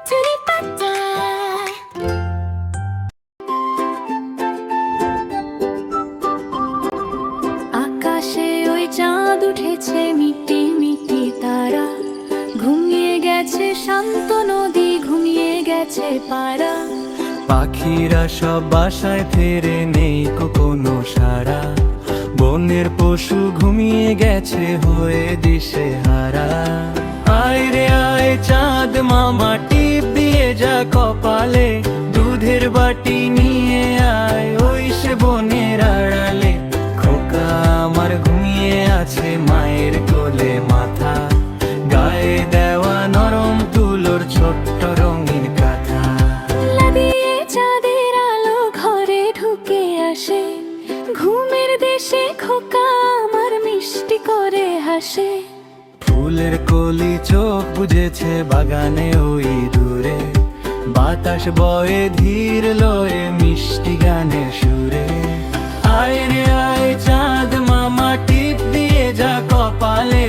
তুলি পাতায়। আকাশে ওই চাঁদ উঠেছে, মিটি মিটি তারা, ঘুমিয়ে গেছে শান্ত নদী, ঘুমিয়ে গেছে পারা। পাখিরা সব বাসায় ফেরে, নেই কোনো সারা, বনের পশু ঘুমিয়ে গেছে হয়ে দিশে হারা। আয় রে আয় চাঁদ মামা, টিপ দিয়ে যা কপালে, দুধের বাটি নিয়ে আয় ওই সে বনের আড়ালে। খোকা আমার ঘুমিয়ে আছে মায়ের কোলে মাথা, গায়ে দেওয়া নরম তুলোর ছোট্ট রঙিন কাঁথা। লাগিয়ে চাঁদের আলো ঘরে ঢুকে আসে, ঘুমের দেশে খোকা আমার মিষ্টি করে হাসে। ফুলের কলি চোখ বুঝেছে বাগানে ওই দূরে, বাতাস বয়ে ধীর লয়ে মিষ্টি গানের সুরে। আয় রে আয় চাঁদ মামা, টিপ দিয়ে যা কপালে,